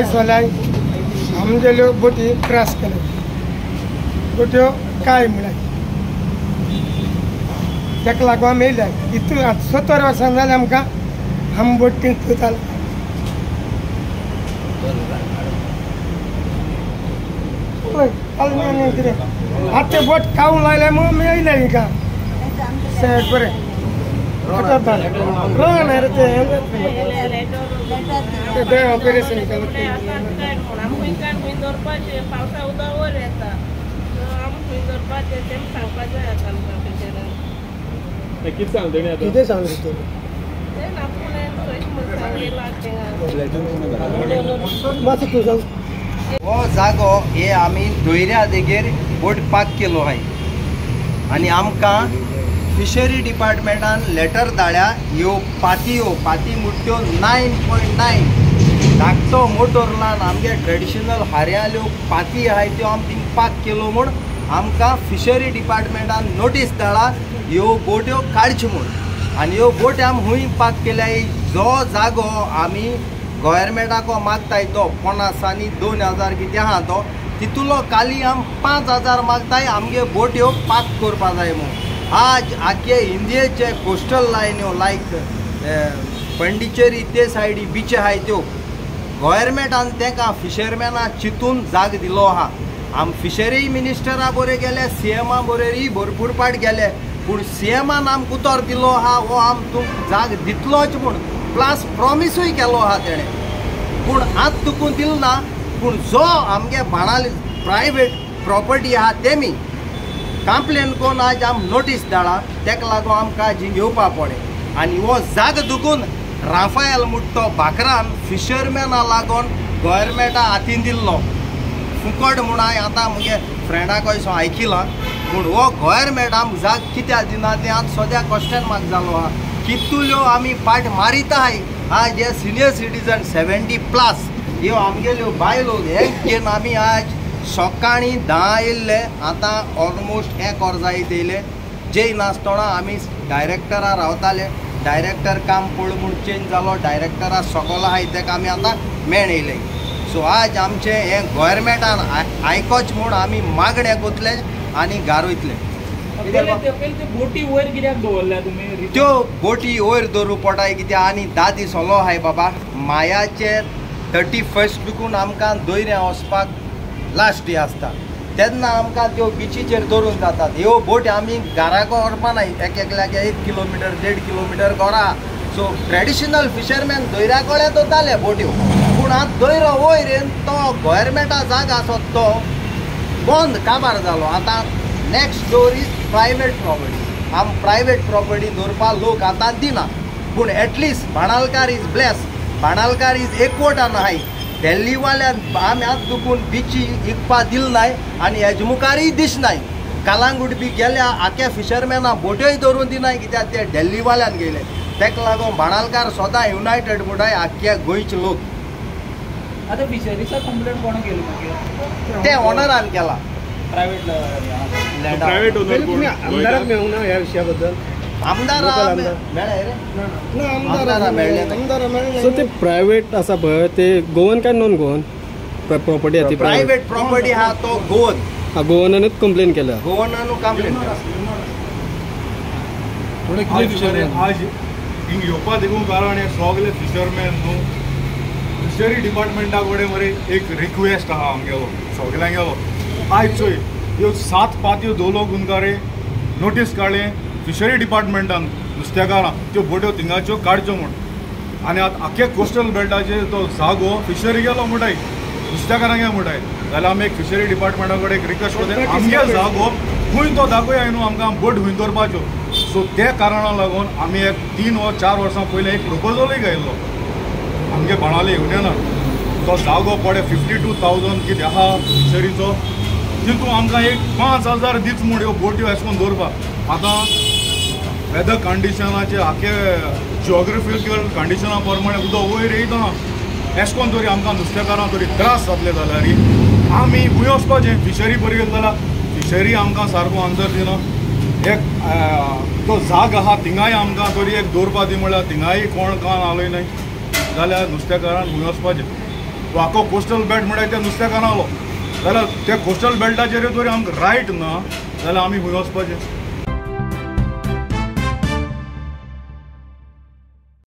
आयज जाल्यार आमगेल्यो बोटी क्रॅश केल्यो बोट्यो काय म्हळ्यार ताका लागून आमी येयल्या इतून 70 वर्सां जालीं आमकां आमी बोटींत वताले कितें आतां ते बोट खावूंक लागले म्हणून आमी येयले हिंगा बरें ऑपरेशन कितें सांगता हो जागो हे आमी दोयऱ्या देगेर बोट पाक केलो आहाय आनी आमकां फिशरी डिपार्टमेंटान लेटर धाडल्या ह्यो पाती मुट्ट्यो 9.9 धाकटो मोटोरलान आमगे ट्रेडिशनल हार्याल्यो पाती आहाय त्यो आमी थिंग पाक केलो म्हूण आमकां फिशरी डिपार्टमेंटान नोटीस धाडला ह्यो बोट्यो काडच्यो म्हूण आनी ह्यो बोटी आमी खूंय पाक केल्याय जो जागो आमी गव्हर्मेंटाको मागताय तो 50 आनी 2000 कितें आहा तो तितूलो खाली आमी 5000 मागताय आमगे बोट्यो पाक करपा जाय म्हूण आज आख्खे इंडियेचे कोस्टल लायन्यो लायक पंडिचेरी ते सायडी बीच आहाय त्यो गव्हर्मेंटान तांकां फिशरमॅना चिंतून जाग दिलो आहा आमी फिशरी मिनिस्टरा बरोबर गेले CMा बरोबरय भरपूर पाट गेले पूण CMान आमकां उतर दिलो आहा हो आमी तुमकां जाग दितलोच म्हूण प्लस प्रॉमिसूय केलो आहा तेणें पूण आत तुकून दिल ना पूण जो आमगे बाणाल प्रायवेट प्रॉपर्टी आहा तेमी कंप्लेन करून आज आमी नोटीस धाडला ताका लागून आमकां जी घेवपा पडे आनी हो जाग दुखून राफायल मुट्टो भाकरान फिशरमॅना लागून गव्हर्मेंटा हातीन दिल्लो फुकट म्हूण हांवें आतां म्हगे फ्रेंडाक असो आयकिलां पूण हो गव्हर्मेंट आमकां जाग कित्याक दिना तें आतां सद्या क्वेश्चन मार्क जालो आहा कितल्यो आमी पाट मारिताय आज हे सिनियर सिटीजन 70+ ह्यो आमगेल्यो बायलो हे घेवन आमी आज सकाळीं 10 येयल्ले आतां ऑलमोस्ट 1 वर जायत येयले जेय नासतना आमी डायरेक्टरा रावताले डायरेक्टर काम पळय म्हूण चेंज जालो डायरेक्टरा सकयल आहाय ताका आमी आतां मेण येयले सो आज आमचें हें गव्हर्मेंटान आयकोच म्हूण आमी मागणे कोतले आनी घार वयतले बोटी वयर कित्याक दवरल्या तुमी त्यो बोटी वयर दवरूं पडटाय कित्याक आनी 10 दीस हलो आहाय बाबा मायाचे 31 देखून आमकां दोयऱ्या वचपाक लास्ट डे आसता तेन्ना आमकां त्यो बिचीचेर दवरूंक जातात ह्यो बोटी आमी घराको व्हरपा नाय एकल्याक 1 किलोमिटर 1.5 किलोमिटर घरा सो ट्रेडिशनल फिशरमॅन दोयऱ्या कळे दोताले बोट्यो पूण आतां दोयरो वयर येवन तो गव्हर्मेंटा जागा आसत तो बंद काबार जालो आतां next door is private property आमी प्रायवेट प्रॉपर्टी दवरपा लोक आतां दिना पूण एटलिस्ट बाणालकार इज ब्लेस बाणालकार इज एकवटान आहाय दिल्लीवाल्यान आमी आतां दुखून बिची इकपा दिल नाय आनी हेजे मुखारय दिसनाय कालांगूट बी गेल्या आख्या फिशरमॅना बोट्योय दवरून दिनाय कित्याक ते दिल्लीवाल्यान गेले ताका लागून बाणालकार सदां युनायटेड म्हणटाय आख्या गोंयचे लोक आतां फिशरीचा कंप्लेंट कोणा केली मागीर ते ओनरान केला प्रायवेट ओनर आमदाराक मेळूंक ना ह्या विशया बद्दल आमदार सो ते प्रायवेट आसा पळय ते गोवन काय नॉन गोवन प्रॉपर्टी आसा ती प्रायवेट प्रॉपर्टी आहा तो गोवन गोवनानूच कंप्लेन केल्या गोवनानू कंप्लेन केला आज हिंग येवपा देखून कारण हे सगळे फिशरमॅन न्हू फिशरी डिपार्टमेंटा कडेन मरे एक रिक्वेस्ट आहा आमगेलो सगळ्यांगेलो आयज चोय ह्यो 7 पातयो दवरलो गुणकारे नोटीस काडले फिशरी डिपार्टमेंटान नुस्तेकारां त्यो बोट्यो थिंगाच्यो काडच्यो म्हूण आनी आतां आख्या कोस्टल बेल्टाचेर तो जागो फिशरी गेलो म्हणटाय नुस्तेकारांगे म्हणटाय जाल्यार आमी एक फिशरी डिपार्टमेंटा कडेन एक रिक्वेस्ट करता आमगे जागो खंय तो दाखोवया न्हू आमकां बोट खंय दवरपाच्यो सो त्या कारणाक लागून आमी एक 3 वा 4 वर्सां पयलीं एक प्रपोजलूय घायल्लो आमगे बाणावले युनियनान तो जागो पडे 52,000 कितें आहा फिशरीचो तितून आमकां एक 5000 दीच म्हूण ह्यो बोट्यो अशें करून दवरपाक आतां वेदर कंडिशनाचे आख्खे जिओग्राफिकल कंडिशना प्रमाणे उदक वयर येयता अशें करून तरी आमकां नुस्तेकारां तरी त्रास जातले जाल्यार आमी खंय वचपाचें फिशरी बरी गेली जाल्यार फिशरी आमकां सारको आन्सर दिना एक तो जाग आहा थिंगाय आमकां तरी एक दवरपा दी म्हळ्यार थिंगाय कोण कान आलय नाय जाल्यार नुस्तेकारान खंय वचपाचें वाको कोस्टल बेल्ट म्हळ्यार त्या नुस्तेकान आलो जाल्यार त्या कोस्टल बेल्टाचेर जरी आमकां रायट ना जाल्यार आमी खंय वचपाचें